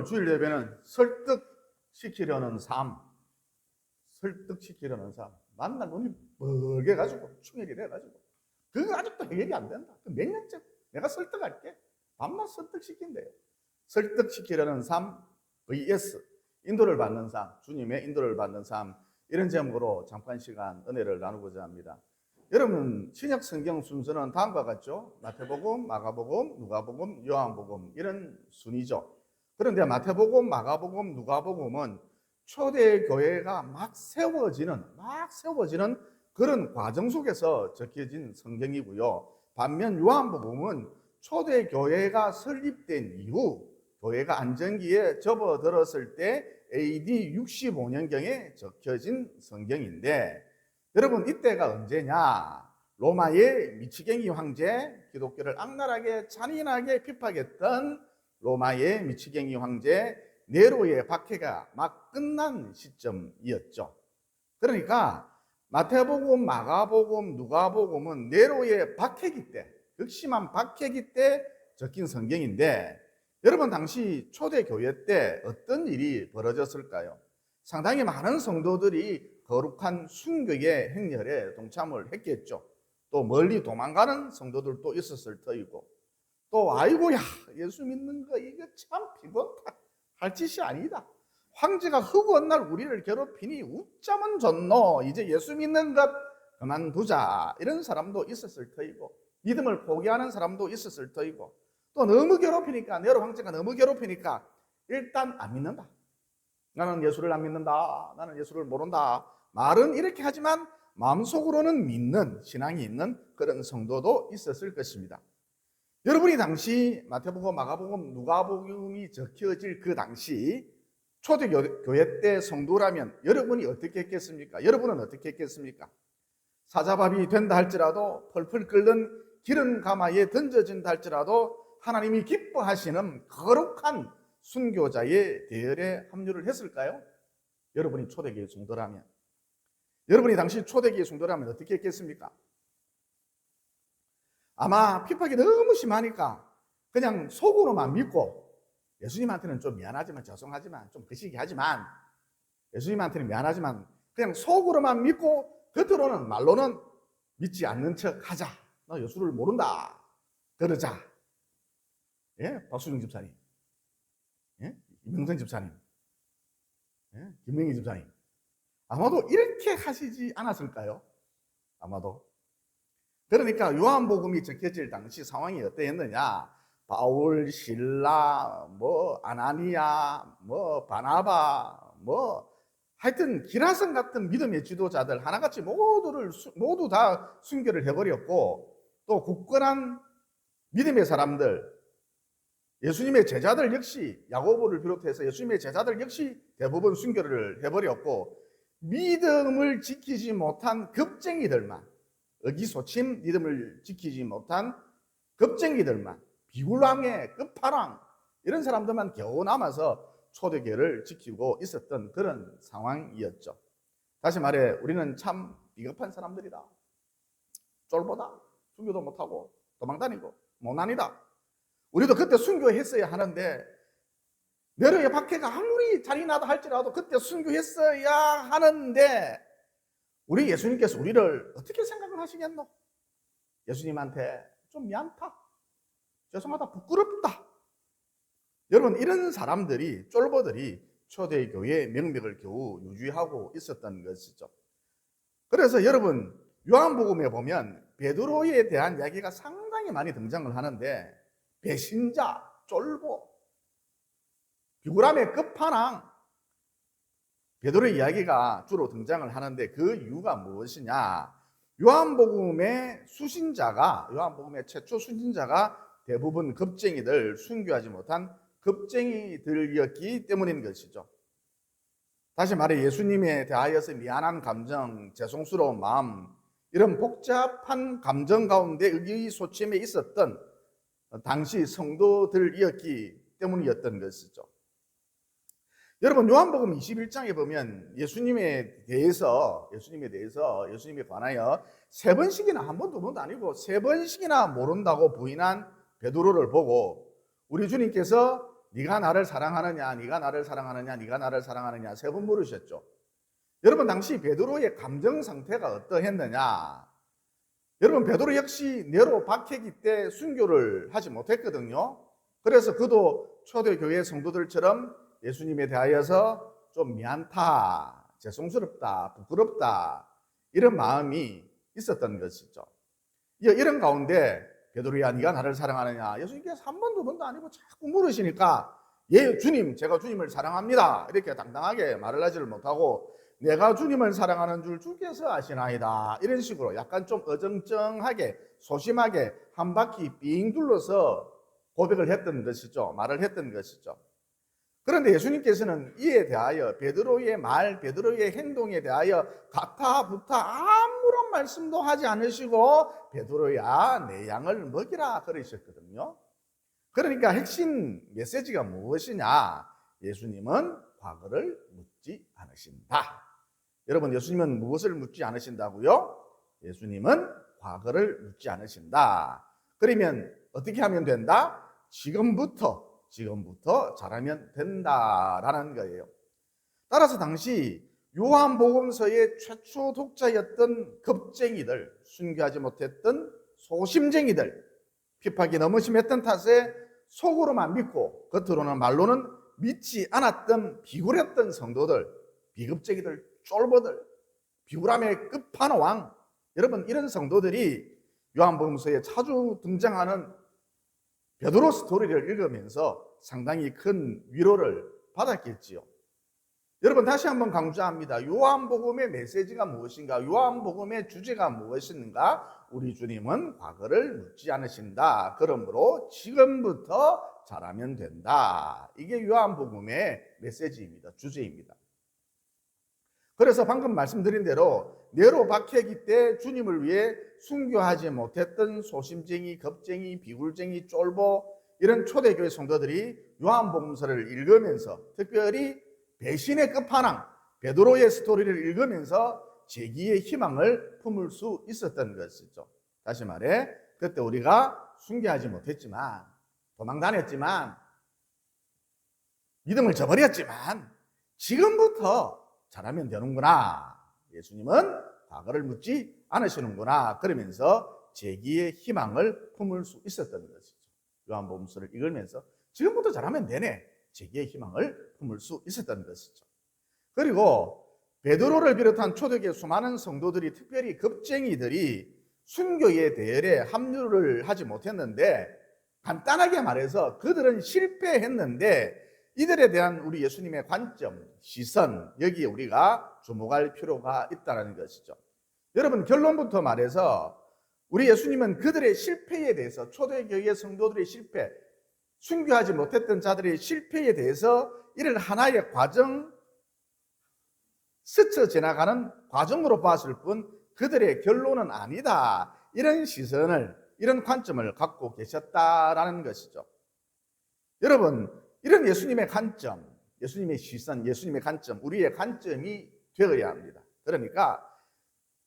오늘 주일 예배는 설득시키려는 삶. 설득시키려는 삶. 만날 눈이 뻘게 가지고 충혈이 돼가지고 그거 아직도 해결이 안 된다. 몇 년째 내가 설득할게. 밤낮 설득시킨대요. 설득시키려는 삶 vs 인도를 받는 삶, 주님의 인도를 받는 삶, 이런 제목으로 잠깐 시간 은혜를 나누고자 합니다. 여러분, 신약 성경 순서는 다음과 같죠? 마태복음, 마가복음, 누가복음, 요한복음, 이런 순이죠. 그런데 마태복음, 마가복음, 누가복음은 초대교회가 막 세워지는 그런 과정 속에서 적혀진 성경이고요. 반면 요한복음은 초대교회가 설립된 이후 교회가 안정기에 접어들었을 때 AD 65년경에 적혀진 성경인데, 여러분, 이때가 언제냐? 로마의 미치갱이 황제, 기독교를 악랄하게 잔인하게 핍박했던 로마의 미치갱이 황제 네로의 박해가 막 끝난 시점이었죠. 그러니까 마태복음, 마가복음, 누가복음은 네로의 박해기 때, 극심한 박해기 때 적힌 성경인데, 여러분, 당시 초대교회 때 어떤 일이 벌어졌을까요? 상당히 많은 성도들이 거룩한 순교의 행렬에 동참을 했겠죠. 또 멀리 도망가는 성도들도 있었을 터이고, 또 아이고야, 예수 믿는 거 이거 참 피곤할 짓이 아니다. 황제가 허구한 날 우리를 괴롭히니 웃자면 좋노. 이제 예수 믿는 것 그만두자. 이런 사람도 있었을 터이고, 믿음을 포기하는 사람도 있었을 터이고, 또 너무 괴롭히니까, 네로 황제가 너무 괴롭히니까 일단 안 믿는다. 나는 예수를 안 믿는다. 나는 예수를 모른다. 말은 이렇게 하지만 마음속으로는 믿는 신앙이 있는 그런 성도도 있었을 것입니다. 여러분이 당시 마태복음, 마가복음, 누가복음이 적혀질 그 당시 초대교회 때 성도라면 여러분이 어떻게 했겠습니까? 여러분은 어떻게 했겠습니까? 사자밥이 된다 할지라도, 펄펄 끓는 기름 가마에 던져진다 할지라도 하나님이 기뻐하시는 거룩한 순교자의 대열에 합류를 했을까요? 여러분이 초대교회 성도라면, 여러분이 당시 초대교회 성도라면 어떻게 했겠습니까? 아마 핍박이 너무 심하니까 그냥 속으로만 믿고, 예수님한테는 좀 미안하지만, 죄송하지만, 좀 거시기 하지만, 예수님한테는 미안하지만 그냥 속으로만 믿고 겉으로는, 말로는 믿지 않는 척 하자. 너 예수를 모른다. 그러자. 예? 박수중 집사님, 예? 이명선 집사님, 예? 김명희 집사님, 아마도 이렇게 하시지 않았을까요? 아마도. 그러니까 요한복음이 적혀질 당시 상황이 어떠했느냐? 바울, 실라, 아나니아, 바나바, 하여튼 기라성 같은 믿음의 지도자들 하나같이 모두 다 순교를 해버렸고, 또 굳건한 믿음의 사람들, 예수님의 제자들 역시, 야고보를 비롯해서 예수님의 제자들 역시 대부분 순교를 해버렸고, 믿음을 지키지 못한 겁쟁이들만, 의기소침 믿음을 지키지 못한 겁쟁이들만, 비굴왕의 끝판왕, 이런 사람들만 겨우 남아서 초대교회를 지키고 있었던 그런 상황이었죠. 다시 말해, 우리는 참 비겁한 사람들이다. 쫄보다. 순교도 못하고 도망다니고 못난이다. 우리도 그때 순교했어야 하는데, 네로의 박해가 아무리 잔인하다 할지라도 그때 순교했어야 하는데, 우리 예수님께서 우리를 어떻게 생각을 하시겠노? 예수님한테 좀 미안하다, 죄송하다, 부끄럽다. 여러분, 이런 사람들이, 쫄보들이 초대교회의 명맥을 겨우 유지하고 있었던 것이죠. 그래서 여러분, 요한복음에 보면 베드로에 대한 이야기가 상당히 많이 등장을 하는데, 배신자, 쫄보, 비굴함의 끝판왕, 베드로의 이야기가 주로 등장을 하는데, 그 이유가 무엇이냐? 요한복음의 최초 수신자가 대부분 겁쟁이들, 순교하지 못한 겁쟁이들이었기 때문인 것이죠. 다시 말해, 예수님에 대하여서 미안한 감정, 죄송스러운 마음, 이런 복잡한 감정 가운데 의기소침해 있었던 당시 성도들이었기 때문이었던 것이죠. 여러분, 요한복음 21장에 보면 예수님에 관하여 세 번씩이나, 한 번, 두 번도 아니고 세 번씩이나 모른다고 부인한 베드로를 보고 우리 주님께서 네가 나를 사랑하느냐, 네가 나를 사랑하느냐, 네가 나를 사랑하느냐 3번 물으셨죠. 여러분 당시 베드로의 감정 상태가 어떠했느냐? 여러분 베드로 역시 네로 박해기 때 순교를 하지 못했거든요. 그래서 그도 초대교회 성도들처럼 예수님에 대하여서 좀 미안타, 죄송스럽다, 부끄럽다 이런 마음이 있었던 것이죠. 이런 가운데 베드로야 네가 나를 사랑하느냐 예수님께서 한 번, 두 번도 아니고 자꾸 물으시니까 예 주님 제가 주님을 사랑합니다 이렇게 당당하게 말을 하지를 못하고 내가 주님을 사랑하는 줄 주께서 아시나이다 이런 식으로 약간 좀 어정쩡하게 소심하게 한 바퀴 삥 둘러서 고백을 했던 것이죠. 말을 했던 것이죠. 그런데 예수님께서는 이에 대하여 베드로의 말, 베드로의 행동에 대하여 가타부타 아무런 말씀도 하지 않으시고 베드로야 내 양을 먹이라 그러셨거든요. 그러니까 핵심 메시지가 무엇이냐? 예수님은 과거를 묻지 않으신다. 여러분 예수님은 무엇을 묻지 않으신다고요? 예수님은 과거를 묻지 않으신다. 그러면 어떻게 하면 된다? 지금부터 잘하면 된다라는 거예요. 따라서 당시 요한복음서의 최초 독자였던 겁쟁이들, 순교하지 못했던 소심쟁이들, 핍박이 너무 심했던 탓에 속으로만 믿고 겉으로는 말로는 믿지 않았던 비굴했던 성도들, 비겁쟁이들, 쫄보들, 비굴함의 끝판왕, 여러분 이런 성도들이 요한복음서에 자주 등장하는 베드로 스토리를 읽으면서 상당히 큰 위로를 받았겠지요. 여러분 다시 한번 강조합니다. 요한복음의 메시지가 무엇인가? 요한복음의 주제가 무엇인가? 우리 주님은 과거를 묻지 않으신다. 그러므로 지금부터 잘하면 된다. 이게 요한복음의 메시지입니다. 주제입니다. 그래서 방금 말씀드린 대로 네로 박해기 때 주님을 위해 순교하지 못했던 소심쟁이, 겁쟁이, 비굴쟁이, 쫄보 이런 초대교회 성도들이 요한복음서를 읽으면서 특별히 배신의 끝판왕 베드로의 스토리를 읽으면서 재기의 희망을 품을 수 있었던 것이죠. 다시 말해 그때 우리가 순교하지 못했지만 도망다녔지만 믿음을 저버렸지만 지금부터 잘하면 되는구나. 예수님은 과거를 묻지 않으시는구나. 그러면서 재기의 희망을 품을 수 있었던 것이죠. 요한복음서를 읽으면서 지금부터 잘하면 되네. 재기의 희망을 품을 수 있었던 것이죠. 그리고 베드로를 비롯한 초대교회 수많은 성도들이 특별히 겁쟁이들이 순교의 대열에 합류를 하지 못했는데 간단하게 말해서 그들은 실패했는데 이들에 대한 우리 예수님의 관점, 시선 여기에 우리가 주목할 필요가 있다는 것이죠. 여러분 결론부터 말해서 우리 예수님은 그들의 실패에 대해서 초대교회 성도들의 실패, 순교하지 못했던 자들의 실패에 대해서 이를 하나의 과정, 스쳐 지나가는 과정으로 봤을 뿐 그들의 결론은 아니다. 이런 시선을, 이런 관점을 갖고 계셨다라는 것이죠. 여러분 이런 예수님의 관점, 예수님의 시선, 예수님의 관점, 우리의 관점이 되어야 합니다. 그러니까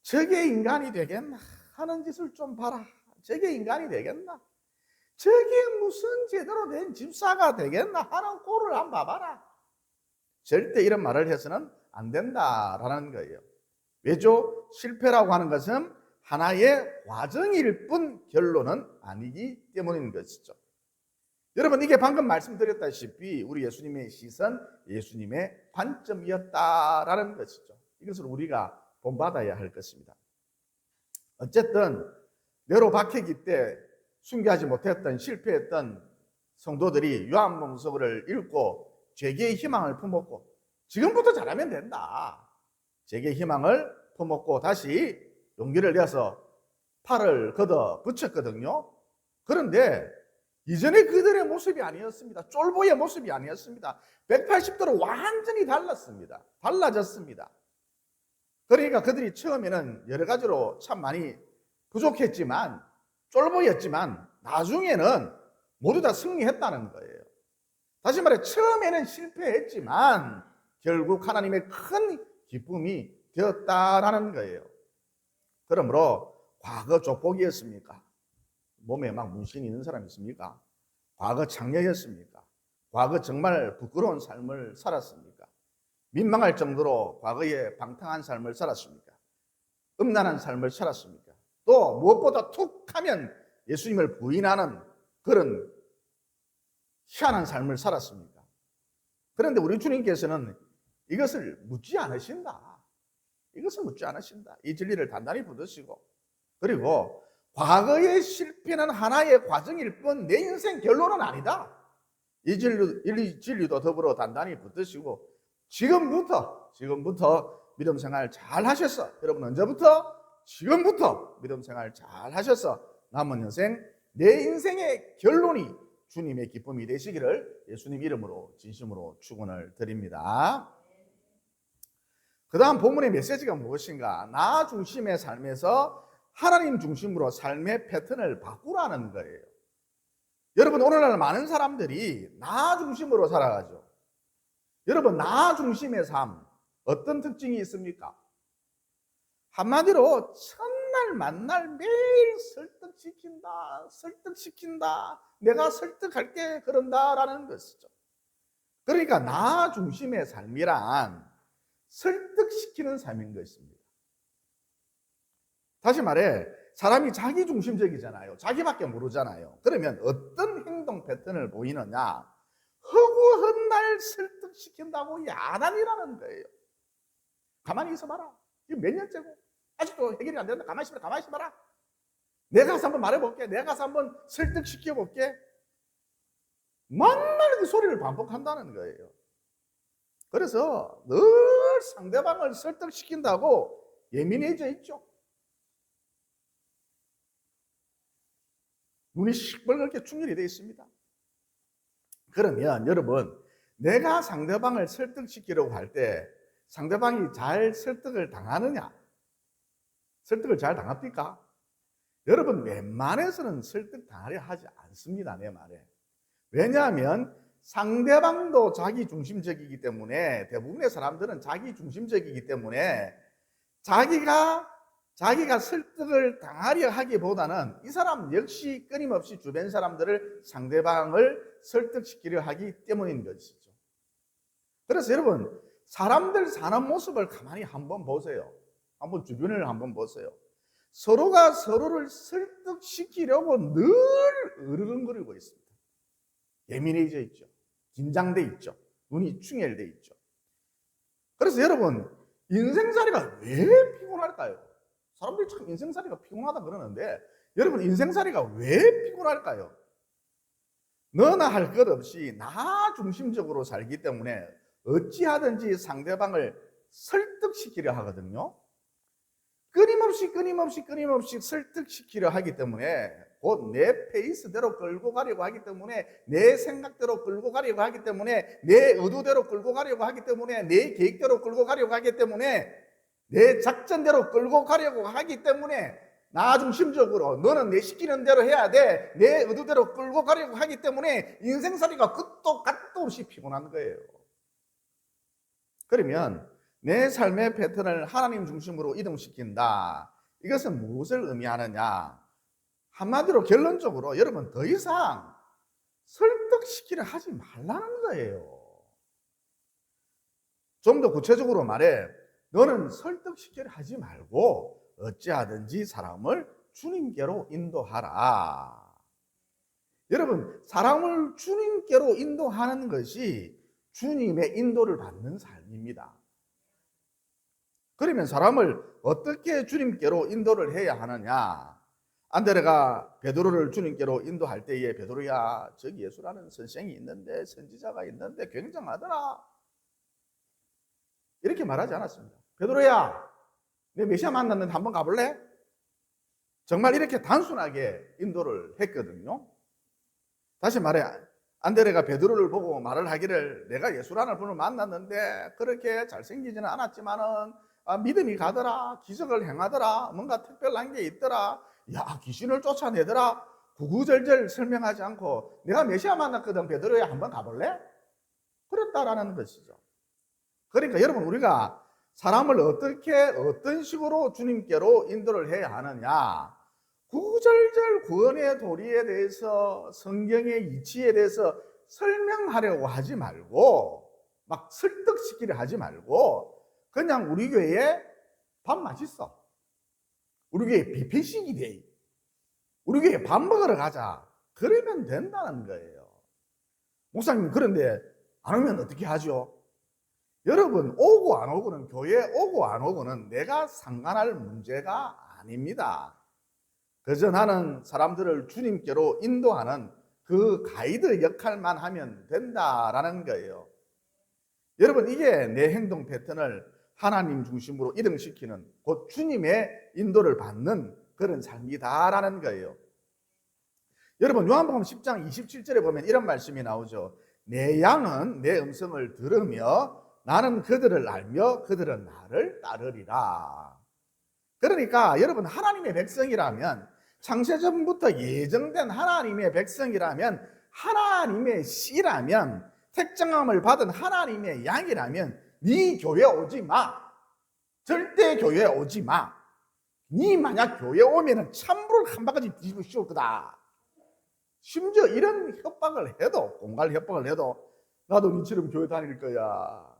저게 인간이 되겠나? 하는 짓을 좀 봐라. 저게 인간이 되겠나? 저게 무슨 제대로 된 집사가 되겠나? 하는 꼴을 한번 봐봐라. 절대 이런 말을 해서는 안 된다라는 거예요. 왜죠? 실패라고 하는 것은 하나의 과정일 뿐 결론은 아니기 때문인 것이죠. 여러분 이게 방금 말씀드렸다시피 우리 예수님의 시선, 예수님의 관점이었다라는 것이죠. 이것을 우리가 본받아야 할 것입니다. 어쨌든 네로 박해기 때 순교하지 못했던 실패했던 성도들이 요한복음서를 읽고 재기의 희망을 품었고 지금부터 잘하면 된다. 재기의 희망을 품었고 다시 용기를 내서 팔을 걷어 붙였거든요. 그런데 이전에 그들의 모습이 아니었습니다. 쫄보의 모습이 아니었습니다. 180도로 완전히 달라졌습니다. 그러니까 그들이 처음에는 여러 가지로 참 많이 부족했지만 쫄보였지만 나중에는 모두 다 승리했다는 거예요. 다시 말해 처음에는 실패했지만 결국 하나님의 큰 기쁨이 되었다라는 거예요. 그러므로 과거 족복이었습니까? 몸에 막 문신이 있는 사람 있습니까? 과거 창녀였습니까? 과거 정말 부끄러운 삶을 살았습니까? 민망할 정도로 과거에 방탕한 삶을 살았습니까? 음란한 삶을 살았습니까? 또 무엇보다 툭 하면 예수님을 부인하는 그런 희한한 삶을 살았습니까? 그런데 우리 주님께서는 이것을 묻지 않으신다. 이것을 묻지 않으신다. 이 진리를 단단히 붙드시고, 그리고 과거의 실패는 하나의 과정일 뿐 내 인생 결론은 아니다. 이 진리도 더불어 단단히 붙드시고, 지금부터 믿음 생활 잘 하셨어. 여러분 언제부터? 지금부터 믿음 생활 잘 하셨어. 남은 인생, 내 인생의 결론이 주님의 기쁨이 되시기를 예수님 이름으로 진심으로 축원을 드립니다. 그 다음 본문의 메시지가 무엇인가? 나 중심의 삶에서 하나님 중심으로 삶의 패턴을 바꾸라는 거예요. 여러분 오늘날 많은 사람들이 나 중심으로 살아가죠. 여러분 나 중심의 삶 어떤 특징이 있습니까? 한마디로 첫날 만날 매일 설득시킨다, 내가 설득할게 그런다라는 것이죠. 그러니까 나 중심의 삶이란 설득시키는 삶인 것입니다. 다시 말해 사람이 자기 중심적이잖아요. 자기밖에 모르잖아요. 그러면 어떤 행동 패턴을 보이느냐? 허구한 날 설득시킨다고 야단이라는 거예요. 가만히 있어봐라. 이거 몇 년째고 아직도 해결이 안 된다. 가만히 있어봐라. 내가 가서 한번 말해볼게. 내가 가서 한번 설득시켜볼게. 만날 그 소리를 반복한다는 거예요. 그래서 늘 상대방을 설득시킨다고 예민해져 있죠. 눈이 시뻘겋게 충혈이 되어 있습니다. 그러면 여러분 내가 상대방을 설득시키려고 할 때 상대방이 잘 설득을 당하느냐? 설득을 잘 당합니까? 여러분 웬만해서는 설득 당하려 하지 않습니다. 내 말에. 왜냐하면 상대방도 자기 중심적이기 때문에 대부분의 사람들은 자기 중심적이기 때문에 자기가 설득을 당하려 하기보다는 이 사람 역시 끊임없이 주변 사람들을 상대방을 설득시키려 하기 때문인 것이죠. 그래서 여러분 사람들 사는 모습을 가만히 한번 보세요. 한번 주변을 한번 보세요. 서로가 서로를 설득시키려고 늘 으르렁거리고 있습니다. 예민해져 있죠. 긴장돼 있죠. 눈이 충혈돼 있죠. 그래서 여러분 인생살이가 왜 피곤할까요? 사람들이 참 인생살이가 피곤하다 그러는데 여러분 인생살이가 왜 피곤할까요? 너나 할 것 없이 나 중심적으로 살기 때문에 어찌하든지 상대방을 설득시키려 하거든요. 끊임없이 설득시키려 하기 때문에 곧 내 페이스대로 끌고 가려고 하기 때문에 내 생각대로 끌고 가려고 하기 때문에 내 의도대로 끌고 가려고 하기 때문에 내 계획대로 끌고 가려고 하기 때문에 내 작전대로 끌고 가려고 하기 때문에 나 중심적으로 너는 내 시키는 대로 해야 돼. 내 의도대로 끌고 가려고 하기 때문에 인생살이가 끝도 갓도 없이 피곤한 거예요. 그러면 내 삶의 패턴을 하나님 중심으로 이동시킨다. 이것은 무엇을 의미하느냐? 한마디로 결론적으로 여러분 더 이상 설득시키려 하지 말라는 거예요. 좀 더 구체적으로 말해 너는 설득시키려 하지 말고 어찌하든지 사람을 주님께로 인도하라. 여러분 사람을 주님께로 인도하는 것이 주님의 인도를 받는 삶입니다. 그러면 사람을 어떻게 주님께로 인도를 해야 하느냐? 안드레가 베드로를 주님께로 인도할 때에 베드로야 저기 예수라는 선생이 있는데 선지자가 있는데 굉장하더라 이렇게 말하지 않았습니다. 베드로야 내 메시아 만났는데 한번 가볼래? 정말 이렇게 단순하게 인도를 했거든요. 다시 말해 안드레가 베드로를 보고 말을 하기를 내가 예수라는 분을 만났는데 그렇게 잘생기지는 않았지만은 믿음이 가더라, 기적을 행하더라, 뭔가 특별한 게 있더라, 야 귀신을 쫓아내더라, 구구절절 설명하지 않고 내가 메시아 만났거든 베드로야 한번 가볼래? 그랬다라는 것이죠. 그러니까 여러분 우리가 사람을 어떤 식으로 주님께로 인도를 해야 하느냐? 구구절절 구원의 도리에 대해서 성경의 이치에 대해서 설명하려고 하지 말고 막 설득시키려 하지 말고 그냥 우리 교회에 밥 맛있어. 우리 교회에 뷔페식이 돼. 우리 교회에 밥 먹으러 가자. 그러면 된다는 거예요. 목사님 그런데 안 오면 어떻게 하죠? 여러분 오고 안 오고는 교회에 오고 안 오고는 내가 상관할 문제가 아닙니다. 그저 나는 사람들을 주님께로 인도하는 그 가이드 역할만 하면 된다라는 거예요. 여러분 이게 내 행동 패턴을 하나님 중심으로 이등시키는 곧 주님의 인도를 받는 그런 삶이다라는 거예요. 여러분 요한복음 10장 27절에 보면 이런 말씀이 나오죠. 내 양은 내 음성을 들으며 나는 그들을 알며 그들은 나를 따르리라. 그러니까 여러분 하나님의 백성이라면 창세전부터 예정된 하나님의 백성이라면 하나님의 씨라면 택정함을 받은 하나님의 양이라면 네 교회 오지 마. 절대 교회 오지 마. 네 만약 교회 오면은 찬불을 한 바가지 뒤집어 씌울 거다. 심지어 이런 협박을 해도 공갈 협박을 해도 나도 니처럼 교회 다닐 거야.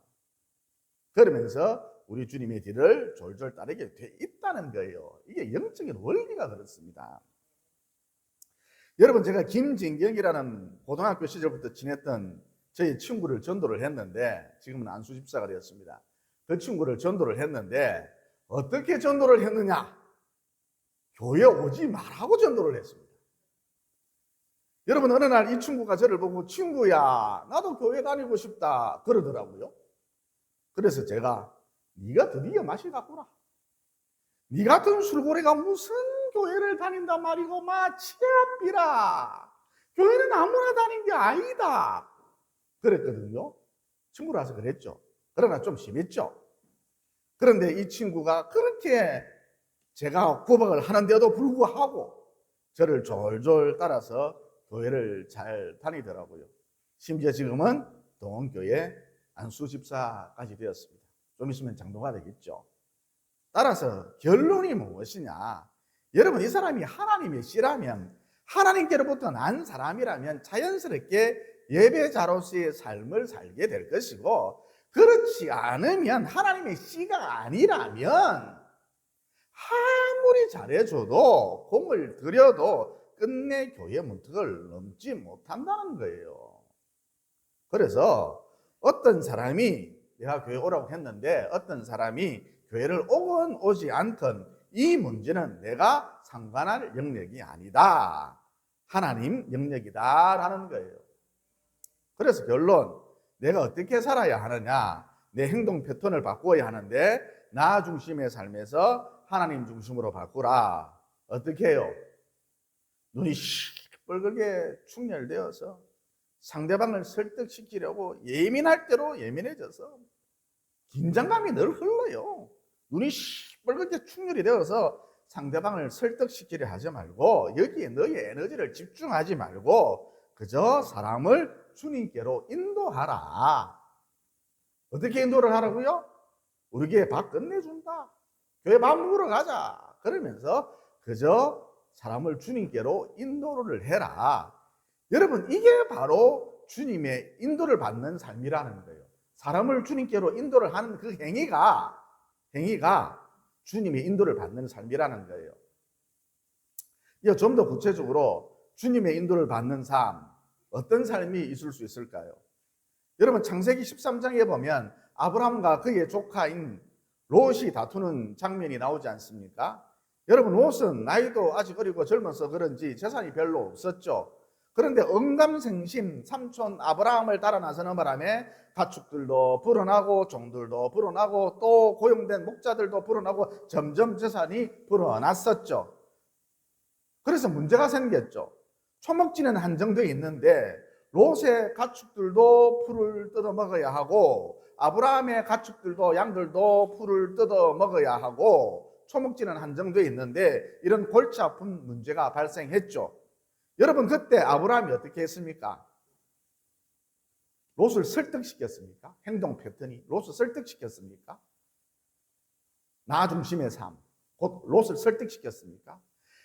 그러면서 우리 주님의 뒤를 졸졸 따르게 돼 있다는 거예요. 이게 영적인 원리가 그렇습니다. 여러분 제가 김진경이라는 고등학교 시절부터 지냈던 저희 친구를 전도를 했는데 지금은 안수 집사가 되었습니다. 그 친구를 전도를 했는데 어떻게 전도를 했느냐? 교회 오지 말라고 전도를 했습니다. 여러분 어느 날 이 친구가 저를 보고 친구야 나도 교회 다니고 싶다 그러더라고요. 그래서 제가 네가 드디어 맛이 갔구나. 네 같은 술고래가 무슨 교회를 다닌단 말이고 마 치아비라. 교회는 아무나 다닌 게 아니다. 그랬거든요. 친구라서 그랬죠. 그러나 좀 심했죠. 그런데 이 친구가 그렇게 제가 구박을 하는데도 불구하고 저를 졸졸 따라서 교회를 잘 다니더라고요. 심지어 지금은 동원교회 안수집사까지 되었습니다. 좀 있으면 장로가 되겠죠. 따라서 결론이 무엇이냐? 여러분 이 사람이 하나님의 씨라면 하나님께로부터 난 사람이라면 자연스럽게 예배자로서의 삶을 살게 될 것이고 그렇지 않으면 하나님의 씨가 아니라면 아무리 잘해줘도 공을 들여도 끝내 교회 문턱을 넘지 못한다는 거예요. 그래서 어떤 사람이 내가 교회 오라고 했는데 어떤 사람이 교회를 오건 오지 않든 이 문제는 내가 상관할 영역이 아니다. 하나님 영역이다라는 거예요. 그래서 결론, 내가 어떻게 살아야 하느냐? 내 행동 패턴을 바꾸어야 하는데 나 중심의 삶에서 하나님 중심으로 바꾸라. 어떻게 해요? 눈이 시뻘겋게 충혈되어서 상대방을 설득시키려고 예민할 대로 예민해져서 긴장감이 늘 흘러요. 눈이 시뻘겋게 충혈이 되어서 상대방을 설득시키려 하지 말고 여기에 너의 에너지를 집중하지 말고 그저 사람을 주님께로 인도하라. 어떻게 인도를 하라고요? 우리 교회 밥 끝내준다. 교회 밥 먹으러 가자. 그러면서 그저 사람을 주님께로 인도를 해라. 여러분 이게 바로 주님의 인도를 받는 삶이라는 거예요. 사람을 주님께로 인도를 하는 그 행위가 주님의 인도를 받는 삶이라는 거예요. 이거 좀 더 구체적으로 주님의 인도를 받는 삶, 어떤 삶이 있을 수 있을까요? 여러분 창세기 13장에 보면 아브라함과 그의 조카인 롯이 다투는 장면이 나오지 않습니까? 여러분 롯은 나이도 아직 어리고 젊어서 그런지 재산이 별로 없었죠. 그런데 언감생심 삼촌 아브라함을 따라 나서는 바람에 가축들도 불어나고 종들도 불어나고 또 고용된 목자들도 불어나고 점점 재산이 불어났었죠. 그래서 문제가 생겼죠. 초목지는 한정되어 있는데 롯의 가축들도 풀을 뜯어 먹어야 하고 아브라함의 가축들도 양들도 풀을 뜯어 먹어야 하고 초목지는 한정되어 있는데 이런 골치 아픈 문제가 발생했죠. 여러분 그때 아브라함이 어떻게 했습니까? 롯을 설득시켰습니까? 행동 패턴이 롯을 설득시켰습니까? 나 중심의 삶, 곧 롯을 설득시켰습니까?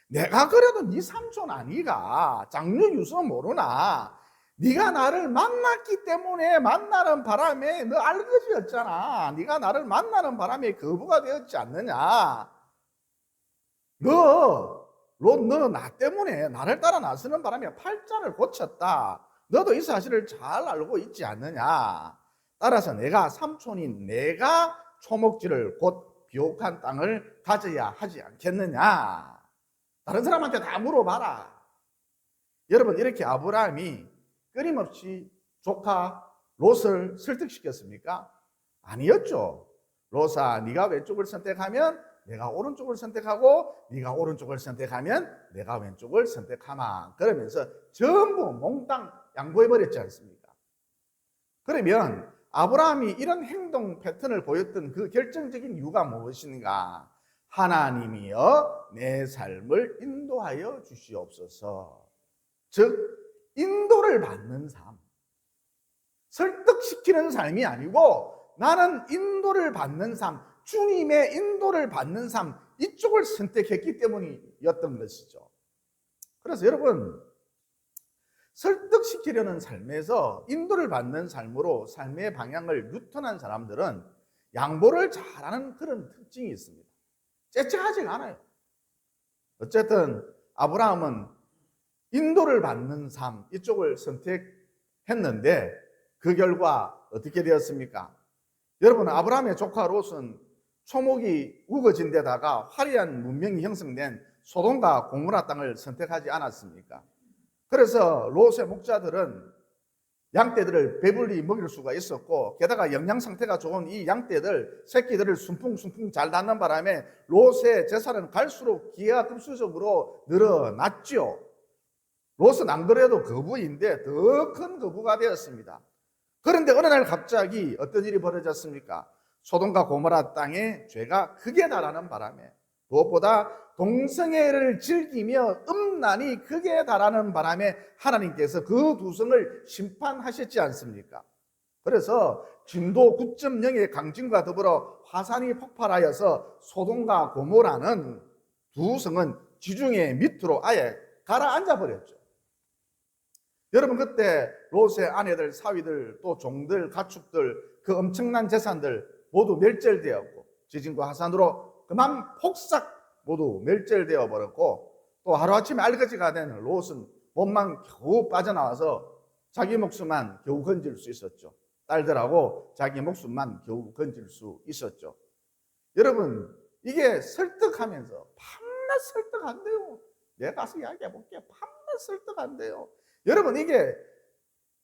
내가 그래도 네 삼촌 아니가 장녀 유서 모르나? 네가 나를 만났기 때문에 만나는 바람에 너 알거지였잖아. 네가 나를 만나는 바람에 거부가 되었지 않느냐. 너 나 때문에 나를 따라 나서는 바람에 팔자를 고쳤다. 너도 이 사실을 잘 알고 있지 않느냐. 따라서 내가 삼촌인 내가 초목지를 곧 비옥한 땅을 가져야 하지 않겠느냐. 다른 사람한테 다 물어봐라. 여러분, 이렇게 아브라함이 끊임없이 조카 롯을 설득시켰습니까? 아니었죠. 롯아, 네가 왼쪽을 선택하면 내가 오른쪽을 선택하고, 네가 오른쪽을 선택하면 내가 왼쪽을 선택하마. 그러면서 전부 몽땅 양보해버렸지 않습니까? 그러면 아브라함이 이런 행동 패턴을 보였던 그 결정적인 이유가 무엇인가? 하나님이여 내 삶을 인도하여 주시옵소서. 즉 인도를 받는 삶, 설득시키는 삶이 아니고 나는 인도를 받는 삶, 주님의 인도를 받는 삶, 이쪽을 선택했기 때문이었던 것이죠. 그래서 여러분, 설득시키려는 삶에서 인도를 받는 삶으로 삶의 방향을 유턴한 사람들은 양보를 잘하는 그런 특징이 있습니다. 째째하지가 않아요. 어쨌든 아브라함은 인도를 받는 삶, 이쪽을 선택했는데 그 결과 어떻게 되었습니까? 여러분, 아브라함의 조카 롯은 초목이 우거진 데다가 화려한 문명이 형성된 소돔과 고모라 땅을 선택하지 않았습니까? 그래서 롯의 목자들은 양떼들을 배불리 먹일 수가 있었고, 게다가 영양 상태가 좋은 이 양떼들 새끼들을 순풍순풍 잘 낳는 바람에 롯의 재산은 갈수록 기하급수적으로 늘어났죠. 롯은 안 그래도 거부인데 더 큰 거부가 되었습니다. 그런데 어느 날 갑자기 어떤 일이 벌어졌습니까? 소돔과 고모라 땅에 죄가 크게 달하는 바람에, 무엇보다 동성애를 즐기며 음란이 크게 달하는 바람에 하나님께서 그 두 성을 심판하셨지 않습니까? 그래서 진도 9.0의 강진과 더불어 화산이 폭발하여서 소돔과 고모라는 두 성은 지중해 밑으로 아예 가라앉아 버렸죠. 여러분, 그때 롯의 아내들, 사위들, 또 종들, 가축들, 그 엄청난 재산들 모두 멸절되었고, 지진과 화산으로 그만 폭삭 모두 멸절되어 버렸고, 또 하루아침에 알거지가 된 롯은 몸만 겨우 빠져나와서 자기 목숨만 겨우 건질 수 있었죠. 딸들하고 자기 목숨만 겨우 건질 수 있었죠. 여러분, 이게 설득하면서 밤낮 설득 안 돼요. 내가 가서 이야기해 볼게요. 밤낮 설득 안 돼요. 여러분, 이게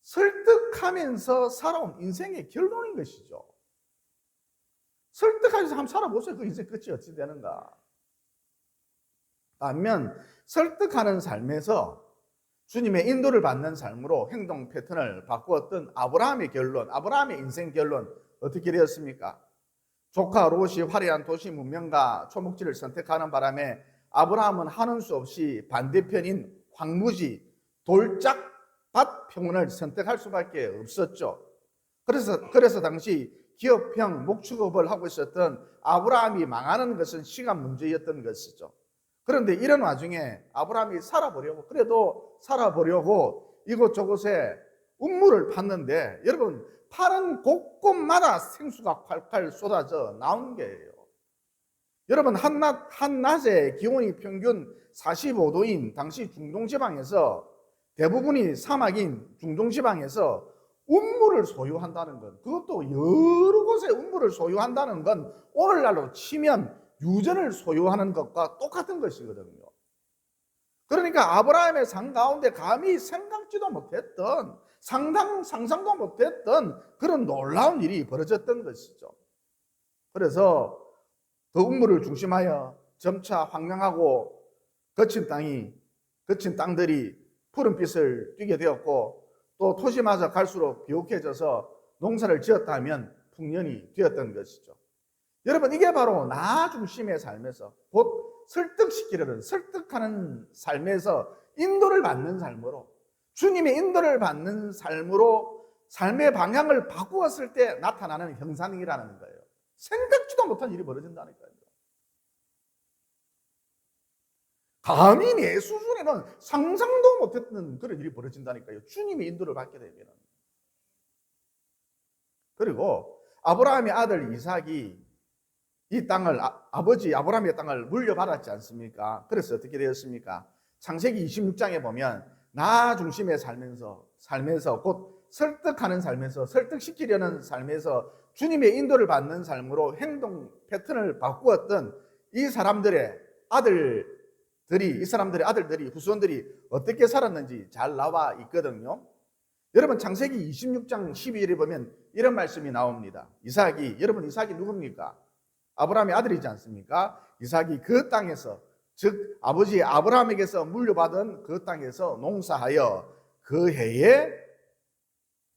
설득하면서 살아온 인생의 결론인 것이죠. 설득하면서 한번 살아보세요. 그 인생 끝이 어찌 되는가. 반면 설득하는 삶에서 주님의 인도를 받는 삶으로 행동 패턴을 바꾸었던 아브라함의 결론, 아브라함의 인생 결론 어떻게 되었습니까? 조카 롯이 화려한 도시 문명과 초목지를 선택하는 바람에 아브라함은 하는 수 없이 반대편인 황무지, 돌짝밭 평원을 선택할 수밖에 없었죠. 그래서 당시 기업형 목축업을 하고 있었던 아브라함이 망하는 것은 시간 문제였던 것이죠. 그런데 이런 와중에 아브라함이 그래도 살아보려고 이곳저곳에 우물을 팠는데, 여러분, 파는 곳곳마다 생수가 콸콸 쏟아져 나온 게예요. 여러분, 한낮에 기온이 평균 45도인 당시 중동지방에서, 대부분이 사막인 중동지방에서 운물을 소유한다는 건, 그것도 여러 곳에 운물을 소유한다는 건 오늘날로 치면 유전을 소유하는 것과 똑같은 것이거든요. 그러니까 아브라함의 삶 가운데 감히 생각지도 못했던, 상상도 못했던 그런 놀라운 일이 벌어졌던 것이죠. 그래서 그 운물을 중심하여 점차 황량하고 거친 땅들이 푸른빛을 띠게 되었고, 또 토지마저 갈수록 비옥해져서 농사를 지었다면 풍년이 되었던 것이죠. 여러분, 이게 바로 나 중심의 삶에서, 곧 설득하는 삶에서 인도를 받는 삶으로, 주님의 인도를 받는 삶으로 삶의 방향을 바꾸었을 때 나타나는 현상이라는 거예요. 생각지도 못한 일이 벌어진다니까요. 감히 내 수준에는 상상도 못했던 그런 일이 벌어진다니까요. 주님의 인도를 받게 되면. 그리고 아브라함의 아들 이삭이 이 땅을 아버지 아브라함의 땅을 물려받았지 않습니까? 그래서 어떻게 되었습니까? 창세기 26장에 보면 나 중심의 삶에서 곧 설득하는 삶에서 설득시키려는 삶에서 주님의 인도를 받는 삶으로 행동 패턴을 바꾸었던 이 사람들의 아들들이 후손들이 어떻게 살았는지 잘 나와 있거든요. 여러분 창세기 26장 12절에 보면 이런 말씀이 나옵니다. 여러분 이삭이 누굽니까? 아브라함의 아들이지 않습니까? 이삭이 그 땅에서, 즉 아버지 아브라함에게서 물려받은 그 땅에서 농사하여 그 해에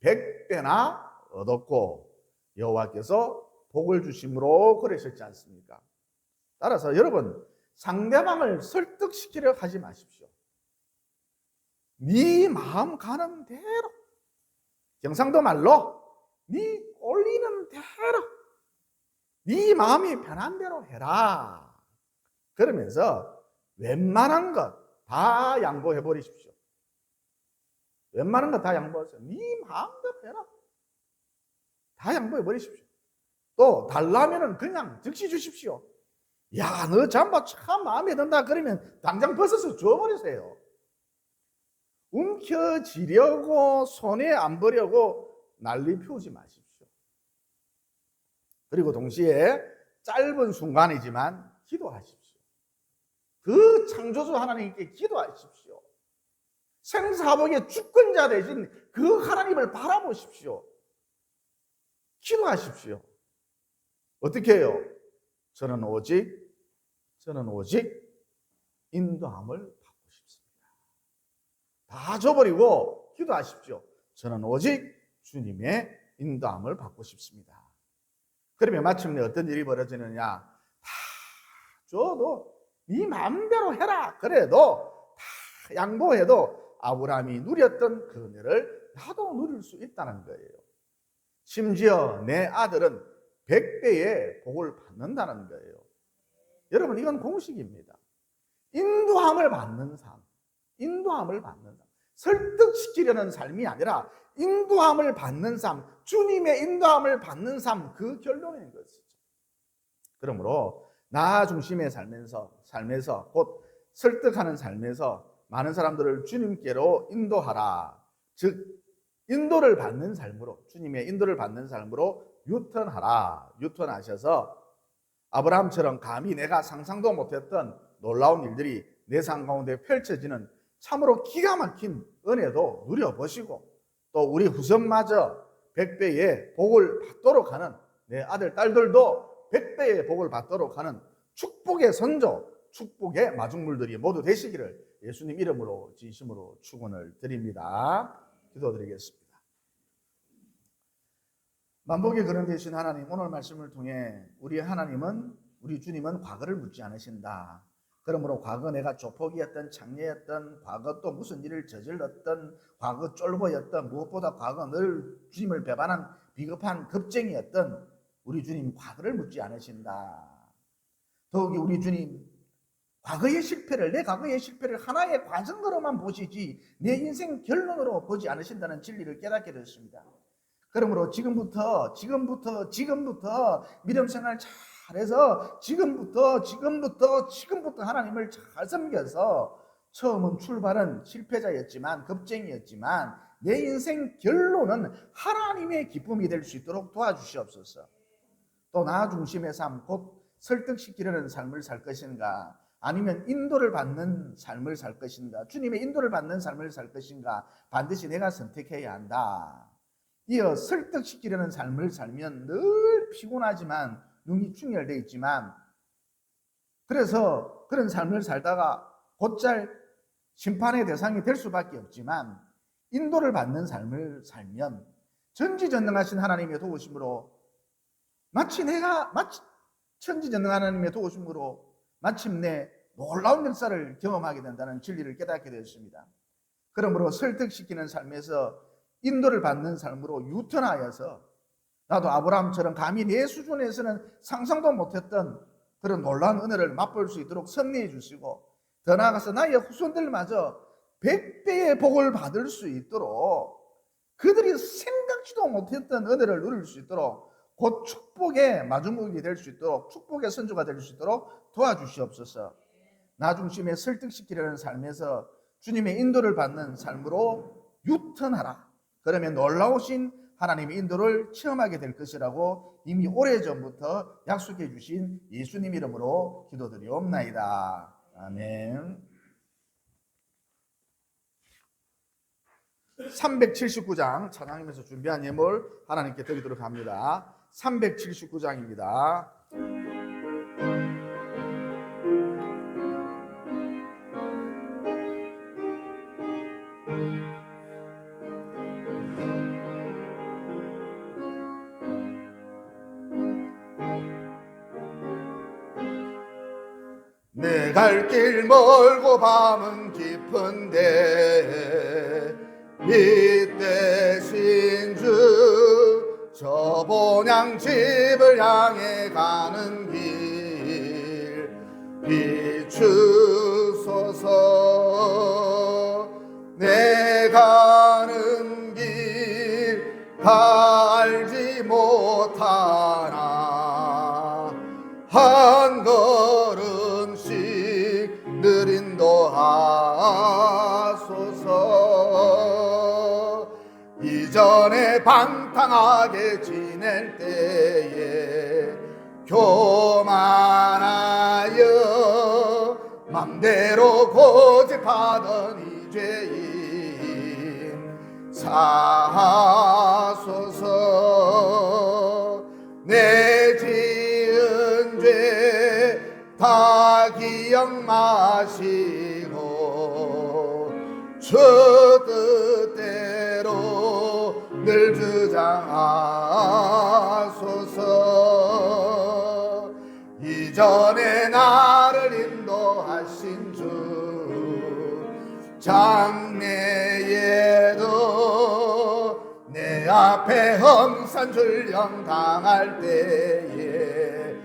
100배나 얻었고 여호와께서 복을 주심으로 그러셨지 않습니까? 따라서 여러분 상대방을 설득시키려 하지 마십시오. 네 마음 가는 대로, 경상도 말로 네 꼴리는 대로, 네 마음이 편한 대로 해라. 그러면서 웬만한 것 다 양보해 버리십시오. 웬만한 것 다 양보하세요. 네 마음대로 해라. 다 양보해 버리십시오. 또 달라면은 그냥 즉시 주십시오. 야, 너 잠바 참 마음에 든다 그러면 당장 벗어서 줘버리세요. 움켜쥐려고 손에 안 버려고 난리 피우지 마십시오. 그리고 동시에 짧은 순간이지만 기도하십시오. 그 창조주 하나님께 기도하십시오. 생사복의 주권자 되신 그 하나님을 바라보십시오. 기도하십시오. 어떻게 해요? 저는 오직 인도함을 받고 싶습니다. 다 줘버리고 기도하십시오. 저는 오직 주님의 인도함을 받고 싶습니다. 그러면 마침내 어떤 일이 벌어지느냐? 다 줘도 네 마음대로 해라. 그래도 다 양보해도 아브라함이 누렸던 그 은혜를 나도 누릴 수 있다는 거예요. 심지어 내 아들은 100배의 복을 받는다는 거예요. 여러분 이건 공식입니다. 인도함을 받는 삶, 설득시키려는 삶이 아니라 인도함을 받는 삶, 주님의 인도함을 받는 삶, 그 결론인 것이죠. 그러므로 나 중심의 삶에서 곧 설득하는 삶에서 많은 사람들을 주님께로 인도하라. 즉 인도를 받는 삶으로, 주님의 인도를 받는 삶으로 유턴하셔서 아브라함처럼 감히 내가 상상도 못했던 놀라운 일들이 내 삶 가운데 펼쳐지는 참으로 기가 막힌 은혜도 누려보시고 또 우리 후손마저 100배의 복을 받도록 하는 내 아들 딸들도 100배의 복을 받도록 하는 축복의 선조, 축복의 마중물들이 모두 되시기를 예수님 이름으로 진심으로 축원을 드립니다. 기도드리겠습니다. 만복의 그런 되신 하나님, 오늘 말씀을 통해 우리 주님은 과거를 묻지 않으신다. 그러므로 과거 내가 조폭이었던, 장례였던, 과거 또 무슨 일을 저질렀던, 과거 쫄보였던, 무엇보다 과거 늘 주님을 배반한 비겁한 겁쟁이였던 우리 주님 과거를 묻지 않으신다. 더욱이 우리 주님 내 과거의 실패를 하나의 과정으로만 보시지 내 인생 결론으로 보지 않으신다는 진리를 깨닫게 됐습니다. 그러므로 지금부터 믿음 생활 잘해서 지금부터 하나님을 잘 섬겨서 처음은 출발은 실패자였지만 겁쟁이였지만 내 인생 결론은 하나님의 기쁨이 될 수 있도록 도와주시옵소서. 또 나 중심의 삶, 곧 설득시키려는 삶을 살 것인가, 아니면 인도를 받는 삶을 살 것인가, 주님의 인도를 받는 삶을 살 것인가, 반드시 내가 선택해야 한다. 이어 설득시키려는 삶을 살면 늘 피곤하지만 눈이 충혈되어 있지만, 그래서 그런 삶을 살다가 곧잘 심판의 대상이 될 수밖에 없지만, 인도를 받는 삶을 살면 전지전능하신 하나님의 도우심으로 천지전능한 하나님의 도우심으로 마침내 놀라운 역사를 경험하게 된다는 진리를 깨닫게 되었습니다. 그러므로 설득시키는 삶에서 인도를 받는 삶으로 유턴하여서 나도 아브라함처럼 감히 내 수준에서는 상상도 못했던 그런 놀라운 은혜를 맛볼 수 있도록 섭리해 주시고, 더 나아가서 나의 후손들마저 100배의 복을 받을 수 있도록, 그들이 생각지도 못했던 은혜를 누릴 수 있도록, 곧 축복의 마중물이 될 수 있도록, 축복의 선조가 될 수 있도록 도와주시옵소서. 나 중심에 설득시키려는 삶에서 주님의 인도를 받는 삶으로 유턴하라. 그러면 놀라우신 하나님의 인도를 체험하게 될 것이라고 이미 오래전부터 약속해 주신 예수님 이름으로 기도드리옵나이다. 아멘. 379장 찬양하면서 준비한 예물 하나님께 드리도록 합니다. 379장입니다. 내 갈 길 멀고 밤은 깊은데 빛대신 주 저 본향 집을 향해 가는 길 비추소서. 내 가는 길 다 알지 못하나 한 걸음씩 늘 인도하소서. 이전에 방탕하게 지낼 때에 교만하여 맘대로 고집하던 이 죄인 사하소서. 내 지은 죄 다 기억 마시고 주 뜻대로 늘 주장하소서. 이전에 나를 인도하신 주 장래에도 내 앞에 험산 출령 당할 때에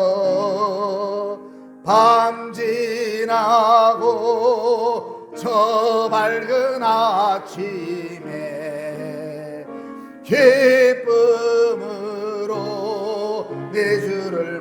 도우소서. 밤 지나고 저 밝은 아침에 기쁨으로 내 주를